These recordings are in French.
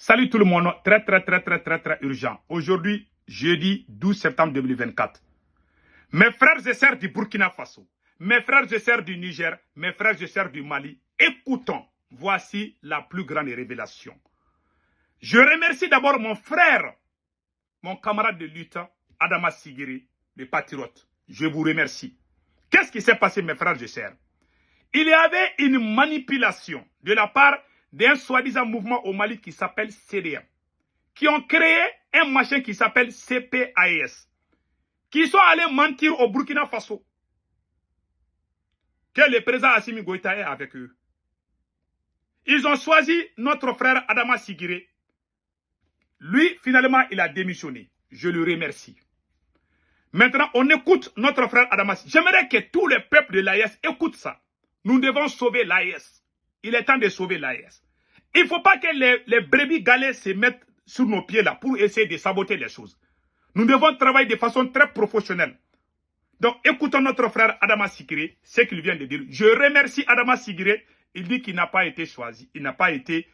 Salut tout le monde, très urgent. Aujourd'hui, jeudi 12 septembre 2024. Mes frères et sœurs du Burkina Faso, mes frères et sœurs du Niger, mes frères et sœurs du Mali, écoutons, voici la plus grande révélation. Je remercie d'abord mon frère, mon camarade de lutte, Adama Sigiri, le patriote. Je vous remercie. Qu'est-ce qui s'est passé, mes frères et sœurs? Il y avait une manipulation de la part d'un soi-disant mouvement au Mali qui s'appelle CDM, qui ont créé un machin qui s'appelle CPAS, qui sont allés mentir au Burkina Faso que le président Assimi Goïta est avec eux. Ils ont choisi notre frère Adama Sigiri. Lui, finalement, il a démissionné. Je le remercie. Maintenant, on écoute notre frère Adama Sigiri. J'aimerais que tous les peuples de l'AES écoutent ça. Nous devons sauver l'AES. Il est temps de sauver l'AES. Il ne faut pas que les brebis galets se mettent sur nos pieds là pour essayer de saboter les choses. Nous devons travailler de façon très professionnelle. Donc, écoutons notre frère Adama Sigiri, ce qu'il vient de dire. Je remercie Adama Sigiri. Il dit qu'il n'a pas été choisi. Il n'a pas été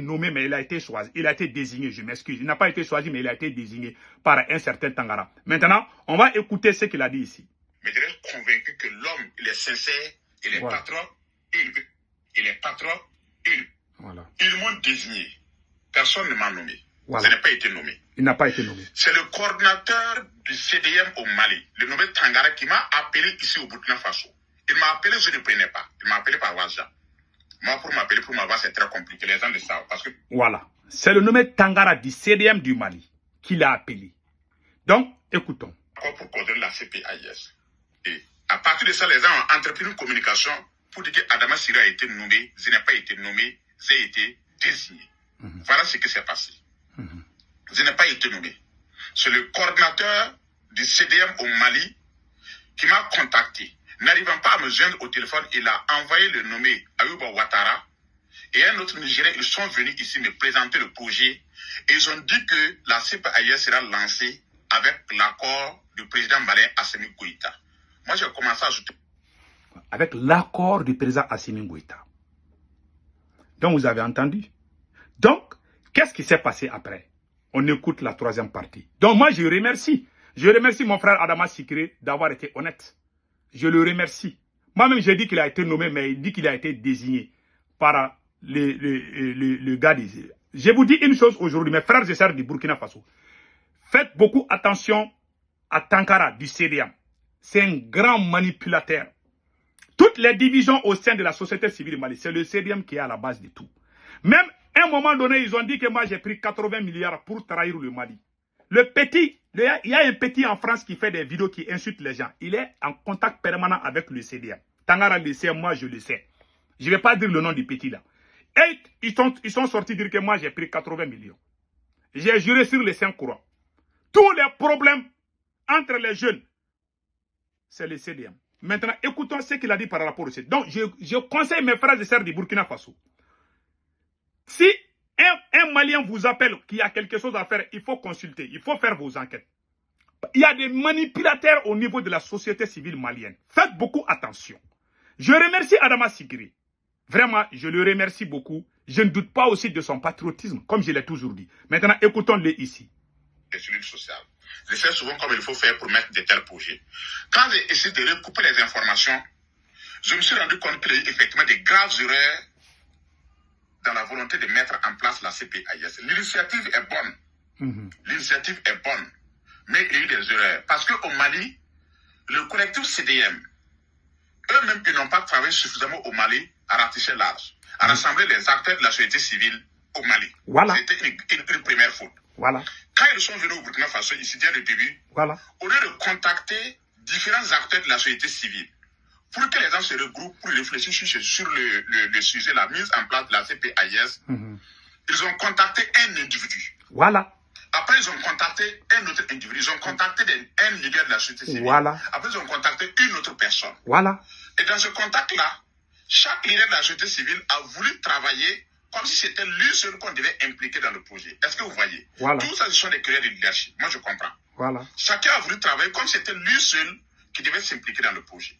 nommé, mais il a été choisi. Il a été désigné, je m'excuse. Il n'a pas été choisi, mais il a été désigné par un certain Tangara. Maintenant, on va écouter ce qu'il a dit ici. Mais je reste convaincu que l'homme, il est sincère, il est patron, il est patron, Voilà. Ils m'ont désigné. Personne ne m'a nommé. Voilà. Je n'ai pas été nommé. Il n'a pas été nommé. C'est le coordinateur du CDM au Mali, le nommé Tangara, qui m'a appelé ici au Burkina Faso. Il m'a appelé, je ne prenais pas. Il m'a appelé par WhatsApp. Moi, pour m'appeler, pour m'avoir, c'est très compliqué. Les gens le savent. Parce que... Voilà. C'est le nommé Tangara du CDM du Mali qui l'a appelé. Donc, écoutons. Pour coordonner la CPAS. Et à partir de ça, les gens ont entrepris une communication pour dire qu'Adama Sigiri a été nommé, je n'ai pas été nommé, j'ai été désigné. Voilà ce qui s'est passé. Je n'ai pas été nommé. C'est le coordinateur du CDM au Mali qui m'a contacté. N'arrivant pas à me joindre au téléphone, il a envoyé le nommé Ayouba Ouattara et un autre Nigérien. Ils sont venus ici me présenter le projet et ils ont dit que la CPAS sera lancée avec l'accord du président malien Assimi Goïta. Moi, j'ai commencé à ajouter. Avec l'accord du président Assimi Goïta. Donc, vous avez entendu. Donc, qu'est-ce qui s'est passé après? On écoute la troisième partie. Donc, moi, je remercie. Je remercie mon frère Adama Sigiri d'avoir été honnête. Je le remercie. Moi-même, j'ai dit qu'il a été nommé, mais il dit qu'il a été désigné par le gars d'ici. Je vous dis une chose aujourd'hui, mes frères et sœurs du Burkina Faso. Faites beaucoup attention à Tankara du CDM. C'est un grand manipulateur. Toutes les divisions au sein de la société civile Mali, c'est le CDM qui est à la base de tout. Même à un moment donné, ils ont dit que moi j'ai pris 80 milliards pour trahir le Mali. Le petit, il y a un petit en France qui fait des vidéos qui insultent les gens. Il est en contact permanent avec le CDM. Tangara le sait, moi je le sais. Je ne vais pas dire le nom du petit là. Et ils sont sortis dire que moi j'ai pris 80 millions. J'ai juré sur les 5 courants. Tous les problèmes entre les jeunes, c'est le CDM. Maintenant, écoutons ce qu'il a dit par rapport au CDM. Donc, je conseille mes frères et sœurs du Burkina Faso. Si un Malien vous appelle qu'il y a quelque chose à faire, il faut consulter, il faut faire vos enquêtes. Il y a des manipulateurs au niveau de la société civile malienne. Faites beaucoup attention. Je remercie Adama Sigiri. Vraiment, je le remercie beaucoup. Je ne doute pas aussi de son patriotisme, comme je l'ai toujours dit. Maintenant, écoutons-le ici. Les cellules sociales. Je sais souvent comment il faut faire pour mettre de tels projets. Quand j'ai essayé de recouper les informations, je me suis rendu compte qu'il y a eu effectivement des graves erreurs dans la volonté de mettre en place la CPAS. L'initiative est bonne. L'initiative est bonne. Mais il y a eu des erreurs. Parce qu'au Mali, le collectif CDM, eux-mêmes, ils n'ont pas travaillé suffisamment au Mali à ratisser large, à rassembler les acteurs de la société civile au Mali. Voilà. C'était une première faute. Voilà. Quand ils sont venus au Burkina Faso, ici dès le début, Voilà. au lieu de contacter différents acteurs de la société civile, pour que les gens se regroupent pour réfléchir sur le sujet, la mise en place de la CPAS, ils ont contacté un individu. Voilà. Après, ils ont contacté un autre individu. Ils ont contacté un leader de la société civile. Voilà. Après, ils ont contacté une autre personne. Voilà. Et dans ce contact-là, chaque leader de la société civile a voulu travailler comme si c'était lui seul qu'on devait impliquer dans le projet. Est-ce que vous voyez? Voilà. Tout ça, ce sont des créateurs de leadership. Moi, je comprends. Voilà. Chacun a voulu travailler comme si c'était lui seul qui devait s'impliquer dans le projet.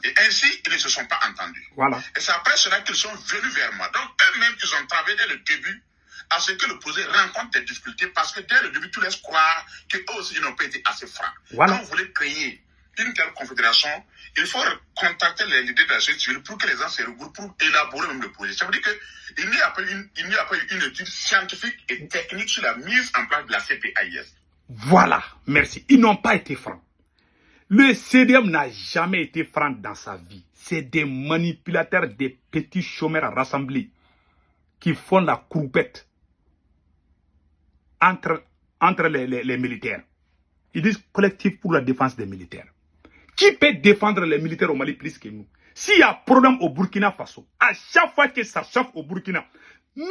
Et ainsi, ils ne se sont pas entendus. Voilà. Et c'est après cela qu'ils sont venus vers moi. Donc, eux-mêmes, ils ont travaillé dès le début à ce que le projet rencontre des difficultés parce que dès le début, tu laisses croire qu'eux aussi, ils n'ont pas été assez francs. Voilà. Quand vous voulez créer une telle confédération, il faut contacter les leaders de la société civile pour que les gens se regroupent pour élaborer même le projet. Ça veut dire qu'il n'y a pas une étude scientifique et technique sur la mise en place de la CPAIS. Voilà, merci. Ils n'ont pas été francs. Le CDM n'a jamais été franc dans sa vie. C'est des manipulateurs, des petits chômeurs rassemblés qui font la courbette entre les militaires. Ils disent collectif pour la défense des militaires. Qui peut défendre les militaires au Mali plus que nous? S'il y a problème au Burkina Faso, à chaque fois que ça chauffe au Burkina, nous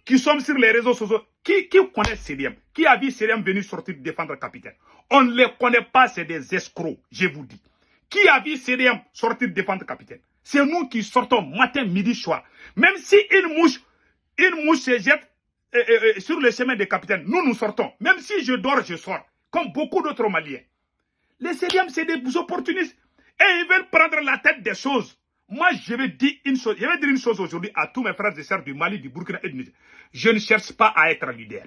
qui sommes sur les réseaux sociaux, qui connaît CDM? Qui a vu CDM venir sortir défendre le capitaine? On ne les connaît pas, c'est des escrocs, je vous dis. Qui a vu CDM sortir défendre le capitaine? C'est nous qui sortons matin, midi, soir. Même si une mouche se jette sur le chemin des capitaines, nous sortons. Même si je dors, je sors. Comme beaucoup d'autres Maliens. Les CDM, c'est des opportunistes. Et ils veulent prendre la tête des choses. Moi, je vais dire une chose aujourd'hui à tous mes frères et sœurs du Mali, du Burkina et du Niger. Je ne cherche pas à être leader.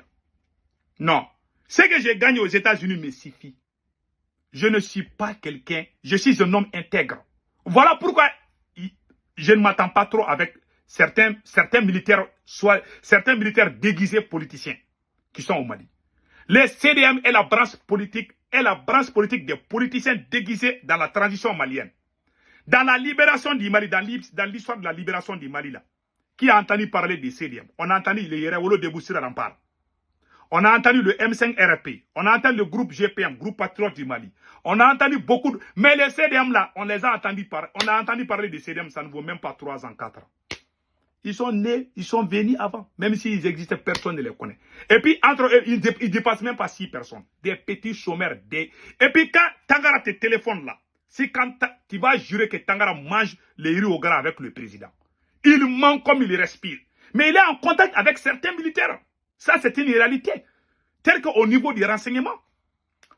Non. Ce que je gagne aux États-Unis me suffit. Je ne suis pas quelqu'un, je suis un homme intègre. Voilà pourquoi je ne m'attends pas trop avec certains militaires, soit certains militaires déguisés politiciens qui sont au Mali. Les CDM est la branche politique des politiciens déguisés dans la transition malienne. Dans la libération du Mali, dans l'histoire de la libération du Mali, là, qui a entendu parler des CDM? On a entendu le Yerewolo de Boussira Rampar. On a entendu le M5RP. On a entendu le groupe GPM, groupe Patriote du Mali. On a entendu beaucoup de... Mais les CDM là, on a entendu parler des CDM, ça ne vaut même pas 3 ans, 4 ans. Ils sont nés, ils sont venus avant. Même s'ils existent, personne ne les connaît. Et puis, entre eux, ils ne dépassent même pas 6 personnes. Des petits chômeurs. Et puis, quand Tangara te téléphone là, c'est quand tu vas jurer que Tangara mange les riz au gras avec le président. Il ment comme il respire. Mais il est en contact avec certains militaires. Ça, c'est une réalité. Tel qu'au niveau du renseignement.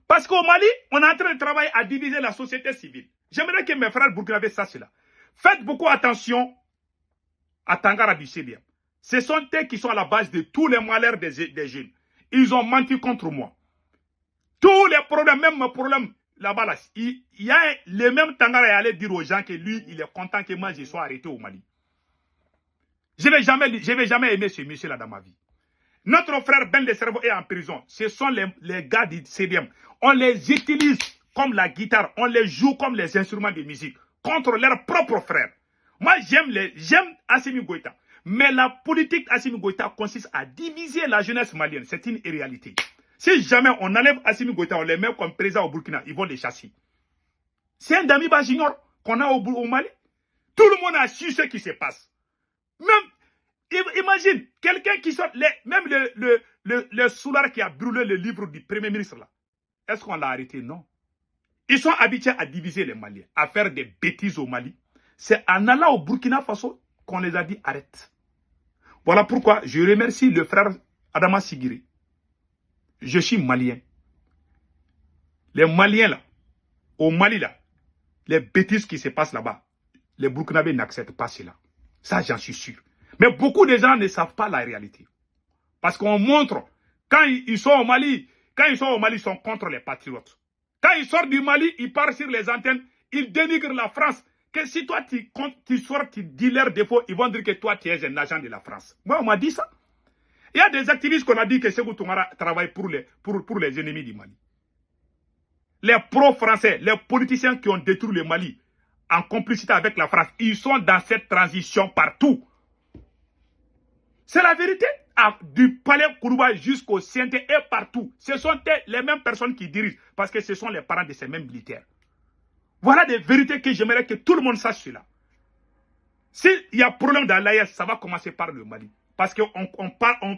Parce qu'au Mali, on est en train de travailler à diviser la société civile. J'aimerais que mes frères burkinabés sachent cela. Faites beaucoup attention à Tangara du CDM. Ce sont eux qui sont à la base de tous les malheurs des jeunes. Ils ont menti contre moi. Tous les problèmes, même mes problèmes, là-bas, là, il y a le même Tangara est allé dire aux gens que lui, il est content que moi, je sois arrêté au Mali. Je ne vais jamais aimer ce monsieur-là dans ma vie. Notre frère Ben de Cerveau est en prison. Ce sont les gars du CDM. On les utilise comme la guitare. On les joue comme les instruments de musique contre leurs propres frères. Moi, j'aime Assimi Goïta. Mais la politique Assimi Goïta consiste à diviser la jeunesse malienne. C'est une réalité. Si jamais on enlève Assimi Goïta, on les met comme président au Burkina, ils vont les chasser. C'est un Damiba Junior qu'on a au Mali. Tout le monde a su ce qui se passe. Même, imagine, quelqu'un qui sort, même le soulard qui a brûlé le livre du Premier ministre là. Est-ce qu'on l'a arrêté? Non. Ils sont habitués à diviser les Maliens, à faire des bêtises au Mali. C'est en allant au Burkina Faso qu'on les a dit arrête. Voilà pourquoi je remercie le frère Adama Sigiri. Je suis malien. Les Maliens là, au Mali là, les bêtises qui se passent là-bas, les Burkinabés n'acceptent pas cela. Ça, j'en suis sûr. Mais beaucoup de gens ne savent pas la réalité. Parce qu'on montre, quand ils sont au Mali, ils sont contre les patriotes. Quand ils sortent du Mali, ils partent sur les antennes, ils dénigrent la France. Que si toi, tu sors, tu dis leurs défauts, ils vont dire que toi, tu es un agent de la France. Moi, on m'a dit ça. Il y a des activistes qu'on a dit que Sékou Toungara travaille pour les ennemis du Mali. Les pro-français, les politiciens qui ont détruit le Mali en complicité avec la France, ils sont dans cette transition partout. C'est la vérité. Du palais Kourouba jusqu'au CNT et partout. Ce sont les mêmes personnes qui dirigent parce que ce sont les parents de ces mêmes militaires. Voilà des vérités que j'aimerais que tout le monde sache cela. S'il y a problème dans l'AES, ça va commencer par le Mali. Parce qu'on parle...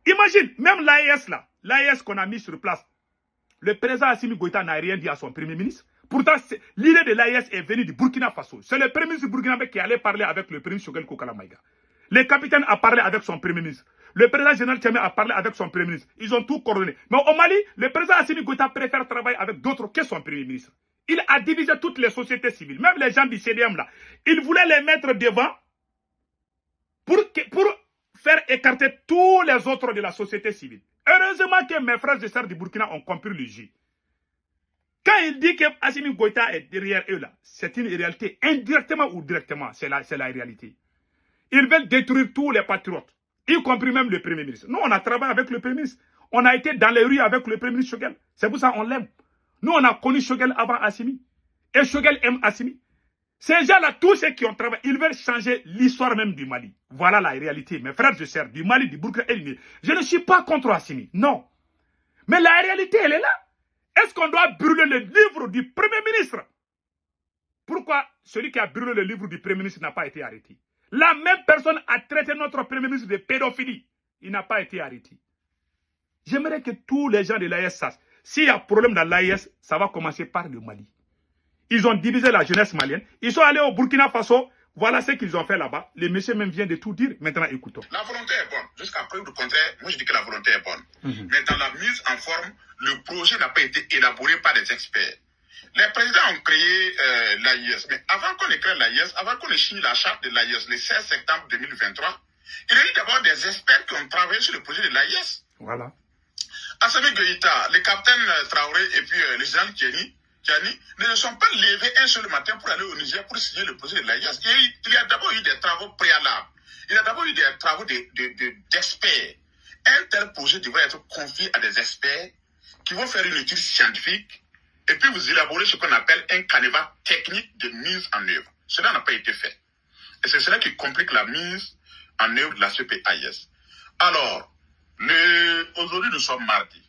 Imagine, même l'AES là, l'AES qu'on a mis sur place, le président Assimi Goïta n'a rien dit à son premier ministre. Pourtant, l'idée de l'AES est venue du Burkina Faso. C'est le premier ministre du Burkina qui allait parler avec le premier ministre Choguel Kokala Maïga. Le capitaine a parlé avec son premier ministre. Le président général Tchame a parlé avec son premier ministre. Ils ont tout coordonné. Mais au Mali, le président Assimi Goïta préfère travailler avec d'autres que son premier ministre. Il a divisé toutes les sociétés civiles, même les gens du CDM là. Il voulait les mettre devant pour faire écarter tous les autres de la société civile. Heureusement que mes frères et sœurs du Burkina ont compris le jeu. Quand il dit que Assimi Goïta est derrière eux là, c'est une réalité, indirectement ou directement, c'est la réalité. Ils veulent détruire tous les patriotes, y compris même le Premier ministre. Nous, on a travaillé avec le Premier ministre. On a été dans les rues avec le Premier ministre Choguel. C'est pour ça qu'on l'aime. Nous, on a connu Choguel avant Assimi. Et Choguel aime Assimi. Ces gens-là, tous ceux qui ont travaillé, ils veulent changer l'histoire même du Mali. Voilà la réalité. Mes frères et sœurs du Mali, du Burkina et du Niger. Je ne suis pas contre Assimi. Non. Mais la réalité, elle est là. Est-ce qu'on doit brûler le livre du Premier ministre? Pourquoi celui qui a brûlé le livre du Premier ministre n'a pas été arrêté? La même personne a traité notre Premier ministre de pédophilie. Il n'a pas été arrêté. J'aimerais que tous les gens de l'AES sachent. S'il y a problème dans l'AES, ça va commencer par le Mali. Ils ont divisé la jeunesse malienne. Ils sont allés au Burkina Faso. Voilà ce qu'ils ont fait là-bas. Le monsieur même vient de tout dire. Maintenant, écoutons. La volonté est bonne. Jusqu'à preuve du contraire, moi je dis que la volonté est bonne. Mais dans la mise en forme, le projet n'a pas été élaboré par des experts. Les présidents ont créé l'AIS. Mais avant qu'on ait créé l'AIS, avant qu'on ait signé la charte de l'AIS le 16 septembre 2023, il y a eu d'abord des experts qui ont travaillé sur le projet de l'AIS. Voilà. Assimi Goïta, le capitaine Traoré et puis le général Tiani ne se sont pas levés un seul matin pour aller au Niger pour signer le projet de l'AIS. Il y a d'abord eu des travaux préalables. Il y a d'abord eu des travaux d'experts. Un tel projet devrait être confié à des experts qui vont faire une étude scientifique et puis vous élaborer ce qu'on appelle un canevas technique de mise en œuvre. Cela n'a pas été fait. Et c'est cela qui complique la mise en œuvre de la CPAIS. Alors, aujourd'hui nous sommes mardi.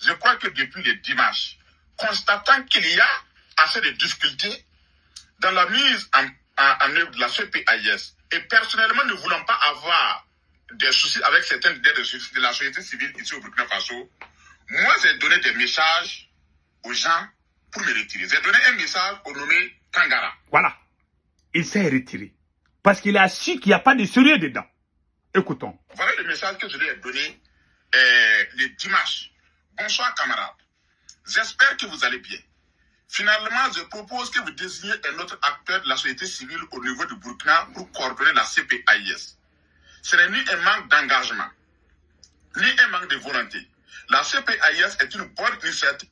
Je crois que depuis le dimanche, constatant qu'il y a assez de difficultés dans la mise en œuvre de la CPAIS, et personnellement ne voulant pas avoir des soucis avec certaines idées de la société civile ici au Burkina Faso, moi j'ai donné des messages aux gens pour me retirer. J'ai donné un message au nommé Tangara. Voilà. Il s'est retiré. Parce qu'il a su qu'il n'y a pas de sérieux dedans. Écoutons. Voilà le message que je lui ai donné le dimanche. Bonsoir camarades. J'espère que vous allez bien. Finalement, je propose que vous désigniez un autre acteur de la société civile au niveau du Burkina pour coordonner la CPAIS. Ce n'est ni un manque d'engagement, ni un manque de volonté. La CPAIS est une bonne initiative.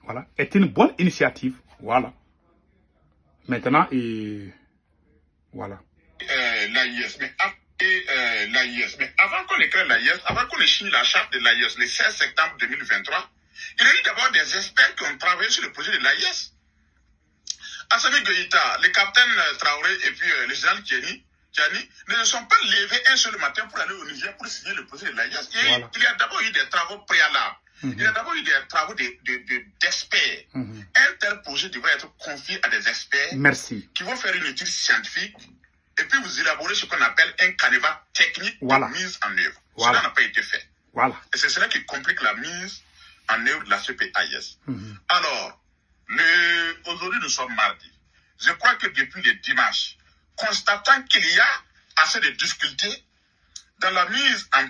Voilà, est une bonne initiative. Voilà. Maintenant, voilà. L'AIS. Mais avant qu'on ait créé l'AIS, avant qu'on ait signé la charte de l'AIS le 16 septembre 2023, il y a eu d'abord des experts qui ont travaillé sur le projet de l'AIS. Assimi Goïta, le capitaine Traoré et puis le général Tiani ne se sont pas levés un seul matin pour aller au Niger pour signer le projet de l'AIS. Voilà. Il y a d'abord eu des travaux préalables. Il y a d'abord eu des travaux d'experts. Un tel projet devrait être confié à des experts qui vont faire une étude scientifique et puis vous élaborer ce qu'on appelle un canevas technique de mise en œuvre. Cela n'a pas été fait. Voilà. Et c'est cela qui complique la mise en œuvre de la CPAIS. Alors, aujourd'hui nous sommes mardi. Je crois que depuis le dimanche, constatant qu'il y a assez de difficultés dans la mise en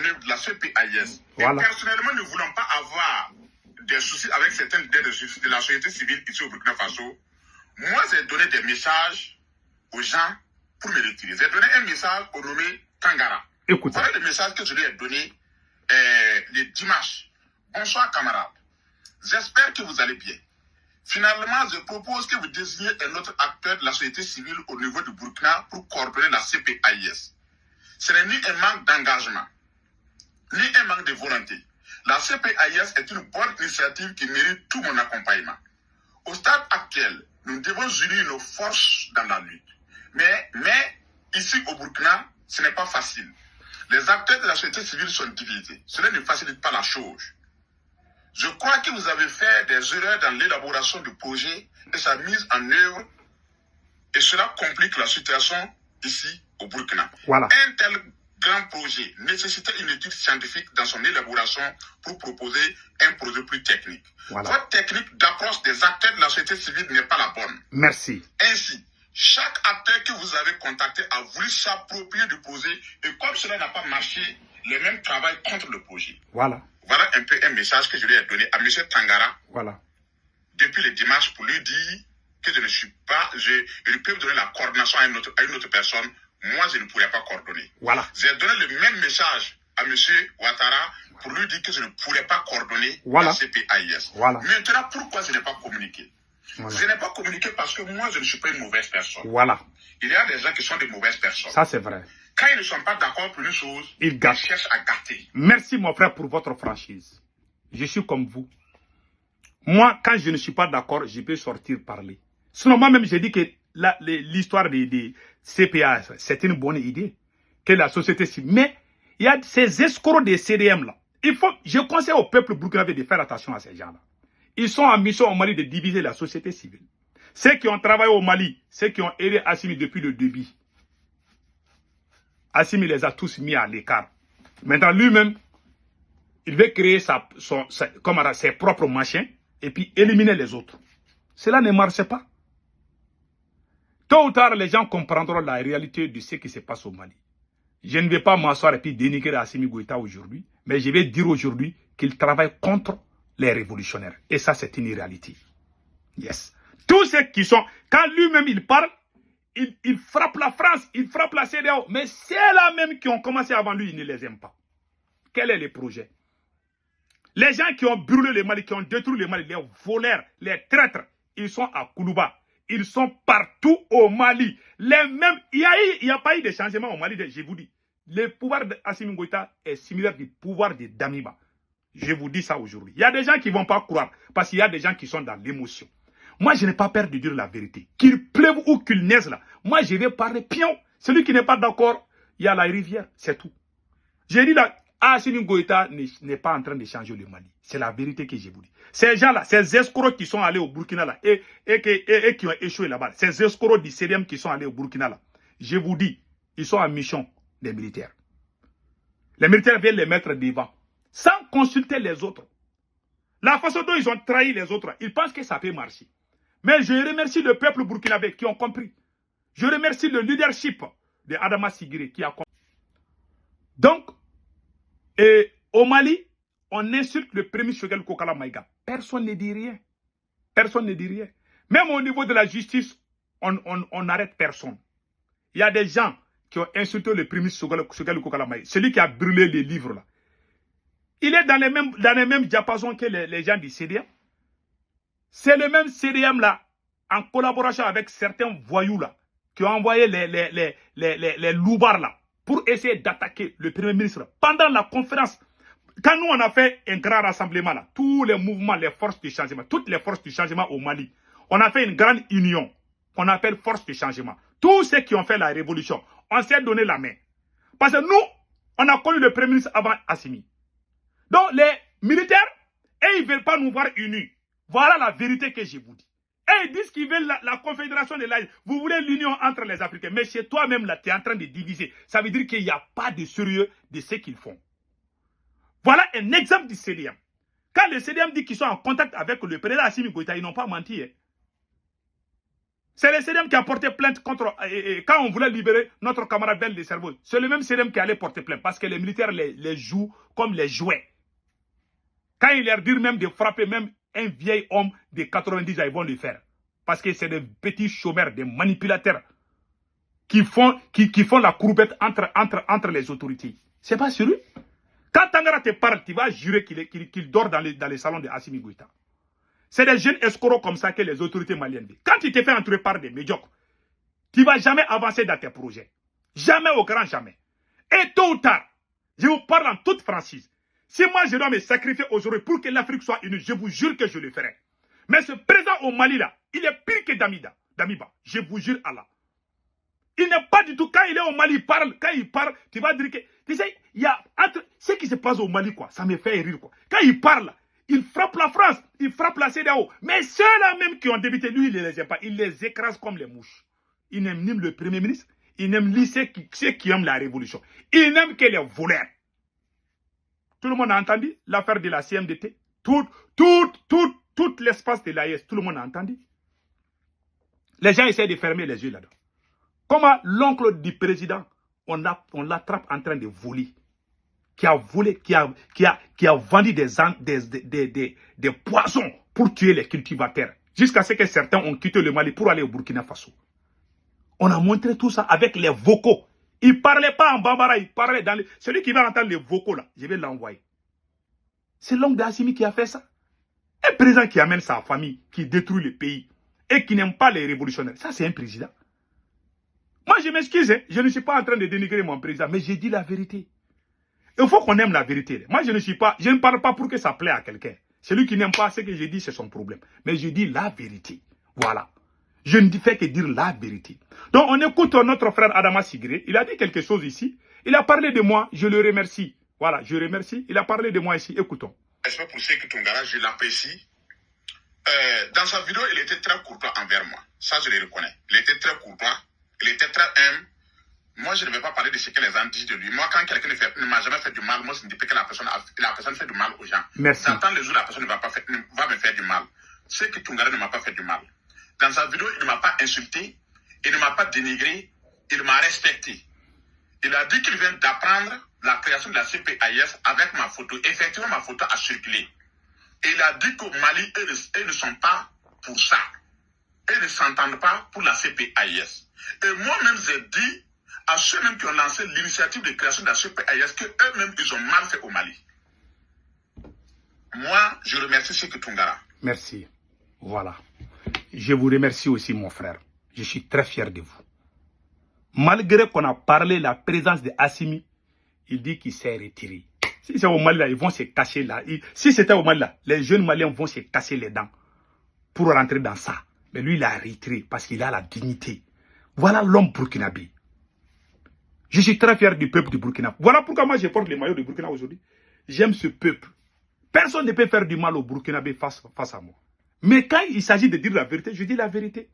œuvre de la CPAIS, et personnellement ne voulant pas avoir des soucis avec certaines idées de la société civile ici au Burkina Faso, moi j'ai donné des messages aux gens pour me retirer. J'ai donné un message au nommé Tangara. Écoute. Voilà le message que je lui ai donné le dimanche. Bonsoir camarades. J'espère que vous allez bien. Finalement, je propose que vous désigniez un autre acteur de la société civile au niveau du Burkina pour coordonner la CPAIS. Ce n'est ni un manque d'engagement, ni un manque de volonté. La CPAIS est une bonne initiative qui mérite tout mon accompagnement. Au stade actuel, nous devons unir nos forces dans la lutte. Mais ici au Burkina, ce n'est pas facile. Les acteurs de la société civile sont divisés. Cela ne facilite pas la chose. Je crois que vous avez fait des erreurs dans l'élaboration du projet et sa mise en œuvre. Et cela complique la situation ici au Burkina. Voilà. Un tel grand projet nécessitait une étude scientifique dans son élaboration pour proposer un projet plus technique. Voilà. Votre technique d'approche des acteurs de la société civile n'est pas la bonne. Merci. Ainsi, chaque acteur que vous avez contacté a voulu s'approprier du projet et comme cela n'a pas marché, les mêmes travaillent contre le projet. Voilà. Voilà un peu un message que je lui ai donné à M. Tangara. Voilà. Depuis le dimanche pour lui dire que je ne suis pas, je peux donner la coordination à une autre personne. moi, je ne pourrais pas coordonner. Voilà. J'ai donné le même message à M. Ouattara pour lui dire que je ne pourrais pas coordonner voilà. la CPAIS. Voilà. Maintenant, pourquoi je n'ai pas communiqué? Voilà. Je n'ai pas communiqué parce que moi, je ne suis pas une mauvaise personne. Voilà. Il y a des gens qui sont des mauvaises personnes. Ça, c'est vrai. Quand ils ne sont pas d'accord pour une chose, ils cherchent à gâter. Merci, mon frère, pour votre franchise. Je suis comme vous. Moi, quand je ne suis pas d'accord, je peux sortir parler. Sinon, moi-même, j'ai dit que l'histoire des CPA, c'est une bonne idée. Que la société civile. Mais il y a ces escrocs des CDM là. Je conseille au peuple burkinabé de faire attention à ces gens-là. Ils sont en mission au Mali de diviser la société civile. Ceux qui ont travaillé au Mali, ceux qui ont aidé Assimi depuis le début. Assimi les a tous mis à l'écart. Maintenant, lui-même, il veut créer ses propres machins et puis éliminer les autres. Cela ne marche pas. Tôt ou tard, les gens comprendront la réalité de ce qui se passe au Mali. Je ne vais pas m'asseoir et puis dénigrer Assimi Goïta aujourd'hui, mais je vais dire aujourd'hui qu'il travaille contre les révolutionnaires. Et ça, c'est une réalité. Yes. Tous ceux qui sont... Quand lui-même, il parle, il frappe la France, il frappe la CEDEAO. Mais ceux-là même qui ont commencé avant lui, il ne les aime pas. Quel est le projet? Les gens qui ont brûlé le Mali, qui ont détruit le Mali, les voleurs, les traîtres, ils sont à Koulouba. Ils sont partout au Mali. Les mêmes... Il n'y a pas eu de changement au Mali, je vous dis. Le pouvoir d'Assimi Goïta est similaire du pouvoir de Damiba. Je vous dis ça aujourd'hui. Il y a des gens qui ne vont pas croire parce qu'il y a des gens qui sont dans l'émotion. Moi, je n'ai pas peur de dire la vérité. Qu'il pleuve ou qu'il neige là. Moi, je vais parler pion. Celui qui n'est pas d'accord, il y a la rivière, c'est tout. J'ai dit là, Assimi Goïta n'est pas en train de changer le Mali. C'est la vérité que je vous dis. Ces gens-là, ces escrocs qui sont allés au Burkina là, et qui ont échoué là-bas, ces escrocs du CDM qui sont allés au Burkina là, je vous dis, ils sont en mission des militaires. Les militaires viennent les mettre devant, sans consulter les autres. La façon dont ils ont trahi les autres, ils pensent que ça peut marcher. Mais je remercie le peuple burkinabé qui ont compris. Je remercie le leadership de Adama Sigiri qui a compris. Donc, au Mali, on insulte le premier Choguel Kokala Maïga. Personne ne dit rien. Personne ne dit rien. Même au niveau de la justice, on n'arrête personne. Il y a des gens qui ont insulté le premier Choguel Kokala Maïga. Celui qui a brûlé les livres là. Il est dans les mêmes diapasons que les gens du CDM. C'est le même CDM là, en collaboration avec certains voyous là, qui ont envoyé les loupards là, pour essayer d'attaquer le Premier ministre. Pendant la conférence, quand nous on a fait un grand rassemblement là, tous les mouvements, les forces du changement, toutes les forces du changement au Mali, on a fait une grande union, qu'on appelle force du changement. Tous ceux qui ont fait la révolution, on s'est donné la main. Parce que nous, on a connu le Premier ministre avant Assimi. Donc les militaires, ils ne veulent pas nous voir unis. Voilà la vérité que je vous dis. Et ils disent qu'ils veulent la confédération de l'Aïe. Vous voulez l'union entre les Africains. Mais chez toi-même, là, tu es en train de diviser. Ça veut dire qu'il n'y a pas de sérieux de ce qu'ils font. Voilà un exemple du CDM. Quand le CDM dit qu'ils sont en contact avec le président Assimi Goïta, ils n'ont pas menti. Hein. C'est le CDM qui a porté plainte contre... quand on voulait libérer notre camarade Ben de cerveau, c'est le même CDM qui allait porter plainte. Parce que les militaires les jouent comme les jouets. Quand ils leur disent même de frapper même un vieil homme de 90 ans, ils vont le faire. Parce que c'est des petits chômeurs, des manipulateurs qui font la courbette entre les autorités. C'est pas sérieux. Quand Tangara te parle, tu vas jurer qu'il dort dans les salons de Assimi Goïta. C'est des jeunes escrocs comme ça que les autorités maliennes disent. Quand tu te fais entourer par des médiocres, tu ne vas jamais avancer dans tes projets. Jamais au grand jamais. Et tôt ou tard, je vous parle en toute franchise. Si moi je dois me sacrifier aujourd'hui pour que l'Afrique soit unie, je vous jure que je le ferai. Mais ce président au Mali là, il est pire que Damiba. Je vous jure Allah. Il n'est pas du tout, quand il est au Mali, quand il parle, tu vas dire que, tu sais, il y a entre ce qui se passe au Mali, quoi, ça me fait rire, quoi. Quand il parle, il frappe la France, il frappe la CEDEAO. Mais ceux-là même qui ont débuté, lui, il ne les aime pas. Il les écrase comme les mouches. Il n'aime ni le Premier ministre, il n'aime ni ceux qui aiment la révolution. Il n'aime que les voleurs. Tout le monde a entendu l'affaire de la CMDT. Tout l'espace de l'AIS, tout le monde a entendu. Les gens essaient de fermer les yeux là-dedans. Comment l'oncle du président, on l'attrape en train de voler. Qui a volé, qui a vendu des poisons pour tuer les cultivateurs. Jusqu'à ce que certains ont quitté le Mali pour aller au Burkina Faso. On a montré tout ça avec les vocaux. Il ne parlait pas en bambara, il parlait dans les... Celui qui va entendre les vocaux là, je vais l'envoyer. C'est l'homme d'Assimi qui a fait ça. Un président qui amène sa famille, qui détruit le pays et qui n'aime pas les révolutionnaires. Ça, c'est un président. Moi, je m'excuse, hein. Je ne suis pas en train de dénigrer mon président, mais j'ai dit la vérité. Il faut qu'on aime la vérité. Moi, je ne parle pas pour que ça plaît à quelqu'un. Celui qui n'aime pas ce que je dis, c'est son problème. Mais je dis la vérité. Voilà. Je ne fais que dire la vérité. Donc, on écoute notre frère Adama Sigré. Il a dit quelque chose ici. Il a parlé de moi. Je le remercie. Voilà, je remercie. Il a parlé de moi ici. Écoutons. Respect pour Sékou Toungara, je l'apprécie. Dans sa vidéo, il était très courtois envers moi. Ça, je le reconnais. Il était très courtois. Il était très humble. Moi, je ne vais pas parler de ce que les gens disent de lui. Moi, quand quelqu'un ne m'a jamais fait du mal, moi, je ne dis pas que la personne fait du mal aux gens. Merci. J'entends les jours, la personne va me faire du mal. Sékou Toungara ne m'a pas fait du mal. Dans sa vidéo, il ne m'a pas insulté, il ne m'a pas dénigré, il m'a respecté. Il a dit qu'il vient d'apprendre la création de la CPAIS avec ma photo. Effectivement, ma photo a circulé. Et il a dit qu'au Mali, ils ne sont pas pour ça. Ils ne s'entendent pas pour la CPAIS. Et moi-même, j'ai dit à ceux-mêmes qui ont lancé l'initiative de création de la CPAIS qu'eux-mêmes, ils ont mal fait au Mali. Moi, je remercie Sékou Toungara. Merci. Voilà. Je vous remercie aussi, mon frère. Je suis très fier de vous. Malgré qu'on a parlé de la présence de Assimi, il dit qu'il s'est retiré. Si c'est au Mali, là, ils vont se cacher là. Si c'était au Mali, là, les jeunes Maliens vont se casser les dents pour rentrer dans ça. Mais lui, il a retiré parce qu'il a la dignité. Voilà l'homme burkinabé. Je suis très fier du peuple du Burkina. Voilà pourquoi moi, je porte les maillots du Burkina aujourd'hui. J'aime ce peuple. Personne ne peut faire du mal au Burkinabé face à moi. Mais quand il s'agit de dire la vérité, je dis la vérité.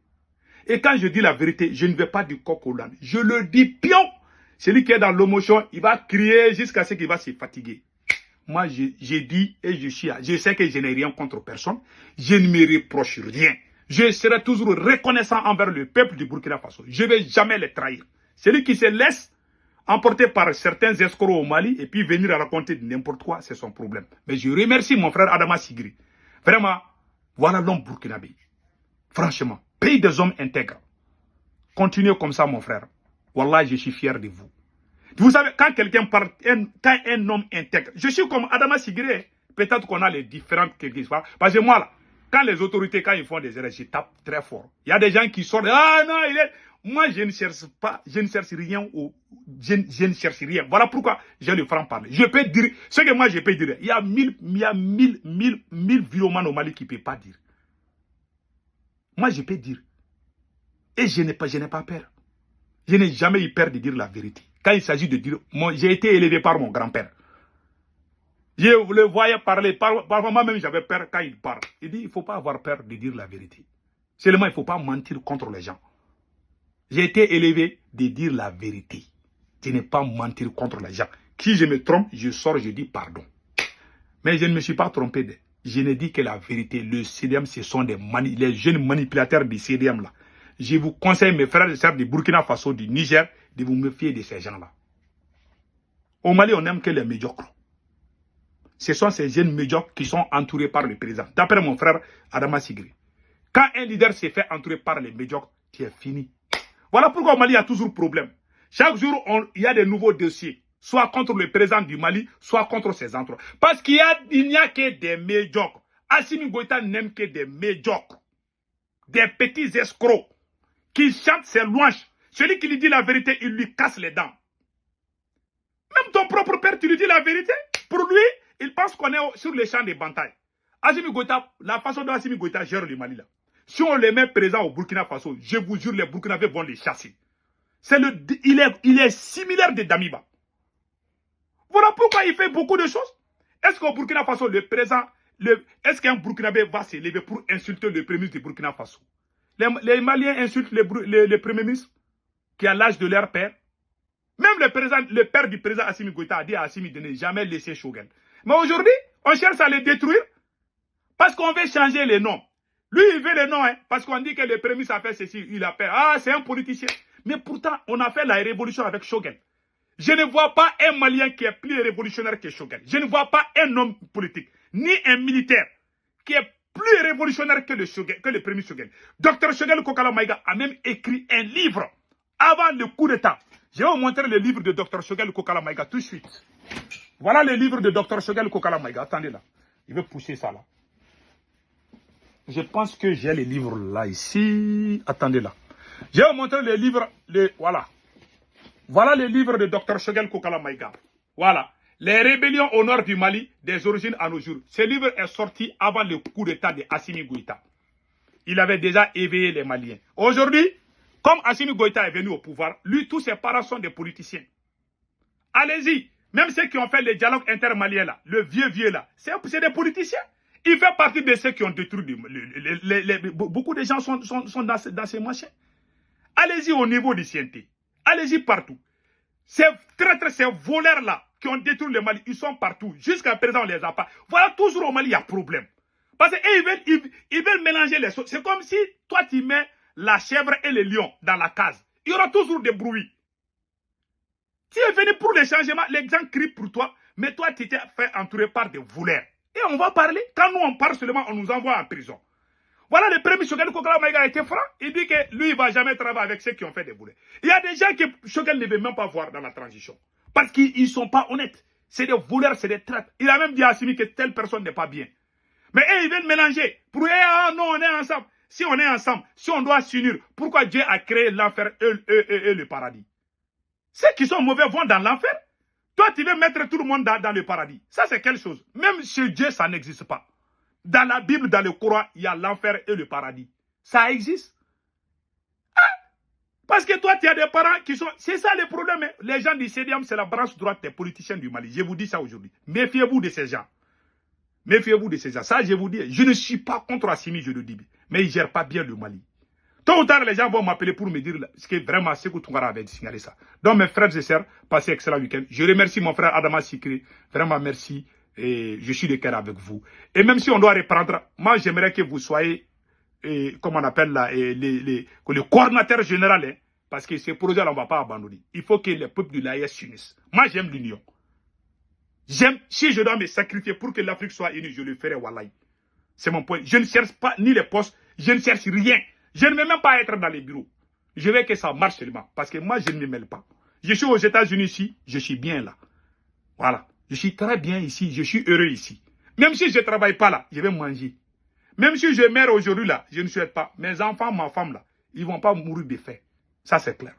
Et quand je dis la vérité, je ne vais pas du coq au l'âne. Je le dis pion. Celui qui est dans l'émotion, il va crier jusqu'à ce qu'il va se fatiguer. Moi, j'ai dit et je sais que je n'ai rien contre personne. Je ne me reproche rien. Je serai toujours reconnaissant envers le peuple du Burkina Faso. Je ne vais jamais les trahir. Celui qui se laisse emporter par certains escrocs au Mali et puis venir raconter n'importe quoi, c'est son problème. Mais je remercie mon frère Adama Sigré. Vraiment, voilà l'homme burkinabé. Franchement, pays des hommes intègres. Continuez comme ça, mon frère. Wallah, je suis fier de vous. Vous savez, quand quelqu'un parle, quand un homme intègre, je suis comme Adama Sigré. Peut-être qu'on a les différentes quelque chose. Parce que moi, là, quand les autorités, quand ils font des erreurs, je tape très fort. Il y a des gens qui sortent. Ah non, il est... Moi, je ne cherche pas, je ne cherche rien. Je ne cherche rien. Voilà pourquoi j'ai le franc-parler. Je peux dire, ce que moi je peux dire, il y a mille viromanes au Mali qui ne peuvent pas dire. Moi, je peux dire. Et je n'ai pas peur. Je n'ai jamais eu peur de dire la vérité. Quand il s'agit de dire, j'ai été élevé par mon grand-père. Je le voyais parler. Parfois, moi-même, j'avais peur quand il parle. Il dit, il ne faut pas avoir peur de dire la vérité. Seulement, il ne faut pas mentir contre les gens. J'ai été élevé de dire la vérité. Je n'ai pas mentir contre les gens. Si je me trompe, je sors, je dis pardon. Mais je ne me suis pas trompé. Je n'ai dit que la vérité. Le CDM, ce sont les jeunes manipulateurs du CDM là. Je vous conseille, mes frères et sœurs du Burkina Faso, du Niger, de vous méfier de ces gens-là. Au Mali, on n'aime que les médiocres. Ce sont ces jeunes médiocres qui sont entourés par le président. D'après mon frère Adama Sigré. Quand un leader se fait entourer par les médiocres, tu es fini. Voilà pourquoi au Mali, il y a toujours problème. Chaque jour, il y a des nouveaux dossiers. Soit contre le président du Mali, soit contre ses entourages. Parce qu'il n'y a que des médiocres. Assimi Goïta n'aime que des médiocres. Des petits escrocs qui chantent ses louanges. Celui qui lui dit la vérité, il lui casse les dents. Même ton propre père, tu lui dis la vérité. Pour lui, il pense qu'on est sur les champs de bataille. Assimi Goïta, la façon dont Assimi Goïta gère le Mali là. Si on les met présents au Burkina Faso, je vous jure, les Burkinabés vont les chasser. Il est similaire de Damiba. Voilà pourquoi il fait beaucoup de choses. Est-ce qu'au Burkina Faso, est-ce qu'un Burkinabé va se lever pour insulter le premier ministre du Burkina Faso? Les Maliens insultent le premier ministre qui a l'âge de leur père. Même le père du président Assimi Goïta a dit à Assimi de ne jamais laisser Choguel. Mais aujourd'hui, on cherche à les détruire parce qu'on veut changer les noms. Lui, il veut les noms, hein, parce qu'on dit que le premier ministre a fait ceci, il a fait. Ah, c'est un politicien. Mais pourtant, on a fait la révolution avec Choguel. Je ne vois pas un Malien qui est plus révolutionnaire que Choguel. Je ne vois pas un homme politique, ni un militaire, qui est plus révolutionnaire que le premier Choguel. Dr Choguel Kokala Maïga a même écrit un livre avant le coup d'État. Je vais vous montrer le livre de Dr Choguel Kokala Maïga tout de suite. Voilà le livre de Dr Choguel Kokala Maïga. Attendez là. Je vais pousser ça là. Je pense que j'ai les livres là, ici. Attendez là. Je vais vous montrer le livre. Voilà. Voilà le livre de Dr Choguel Kokala Maïga. Voilà. Les rébellions au nord du Mali, des origines à nos jours. Ce livre est sorti avant le coup d'état de Assimi Goïta. Il avait déjà éveillé les Maliens. Aujourd'hui, comme Assimi Goïta est venu au pouvoir, lui, tous ses parents sont des politiciens. Allez-y. Même ceux qui ont fait les dialogues intermaliens là, le vieux là, c'est des politiciens. Il fait partie de ceux qui ont détruit. Beaucoup de gens sont dans ces machins. Allez-y au niveau du CNT. Allez-y partout. Ces traîtres, ces voleurs-là qui ont détruit le Mali, ils sont partout. Jusqu'à présent, on les a pas. Voilà, toujours au Mali, il y a problème. Parce qu'ils veulent mélanger les choses. C'est comme si toi, tu mets la chèvre et le lion dans la case. Il y aura toujours des bruits. Tu es venu pour les changements, les gens crient pour toi, mais toi, tu t'es fait entourer par des voleurs. Et on va parler. Quand nous, on parle seulement, on nous envoie en prison. Voilà le premier Choguel Kokala Maïga a été franc. Il dit que lui, il ne va jamais travailler avec ceux qui ont fait des volets. Il y a des gens que Choguel ne veut même pas voir dans la transition. Parce qu'ils ne sont pas honnêtes. C'est des voleurs, c'est des traîtres. Il a même dit à Assimi que telle personne n'est pas bien. Mais eux, ils viennent mélanger. Pour eux, ah non, on est ensemble. Si on est ensemble, si on doit s'unir, pourquoi Dieu a créé l'enfer et le paradis? Ceux qui sont mauvais vont dans l'enfer. Toi, tu veux mettre tout le monde dans le paradis. Ça, c'est quelque chose. Même chez Dieu, ça n'existe pas. Dans la Bible, dans le Coran, il y a l'enfer et le paradis. Ça existe. Hein? Parce que toi, tu as des parents qui sont... C'est ça le problème. Hein? Les gens du CDM, c'est la branche droite des politiciens du Mali. Je vous dis ça aujourd'hui. Méfiez-vous de ces gens. Méfiez-vous de ces gens. Ça, je vous dis, je ne suis pas contre Assimi, je le dis. Mais il ne gère pas bien le Mali. Tôt ou tard, les gens vont m'appeler pour me dire ce que vraiment Sékou Toungara avait signalé ça. Donc, mes frères et sœurs, passez un excellent week-end. Je remercie mon frère Adama Sikri. Vraiment, merci. Et je suis de cœur avec vous. Et même si on doit reprendre, moi, j'aimerais que vous soyez, comme on appelle là, le coordinateur général. Hein, parce que ces projets-là, on ne va pas abandonner. Il faut que les peuples de l'AES s'unissent. Moi, j'aime l'union. Si je dois me sacrifier pour que l'Afrique soit unie, je le ferai, wallahi. C'est mon point. Je ne cherche pas ni les postes, je ne cherche rien. Je ne veux même pas être dans les bureaux. Je veux que ça marche seulement. Parce que moi, je ne me mêle pas. Je suis aux États-Unis ici, je suis bien là. Voilà. Je suis très bien ici, je suis heureux ici. Même si je ne travaille pas là, je vais manger. Même si je meurs aujourd'hui là, je ne souhaite pas. Mes enfants, ma femme là, ils ne vont pas mourir de faim. Ça, c'est clair.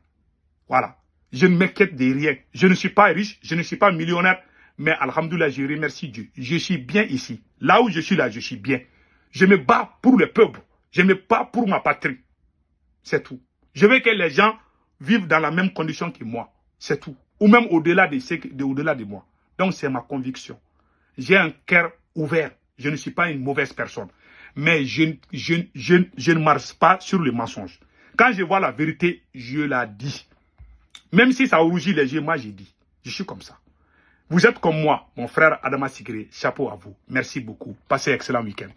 Voilà. Je ne m'inquiète de rien. Je ne suis pas riche, je ne suis pas millionnaire. Mais alhamdoulilah, je remercie Dieu. Je suis bien ici. Là où je suis là, je suis bien. Je me bats pour le peuple. Je me bats pour ma patrie. C'est tout. Je veux que les gens vivent dans la même condition que moi. C'est tout. Ou même au-delà de moi. Donc, c'est ma conviction. J'ai un cœur ouvert. Je ne suis pas une mauvaise personne. Mais je ne marche pas sur le mensonge. Quand je vois la vérité, je la dis. Même si ça rougit les yeux, moi, je dis. Je suis comme ça. Vous êtes comme moi, mon frère Adama Sikri. Chapeau à vous. Merci beaucoup. Passez un excellent week-end.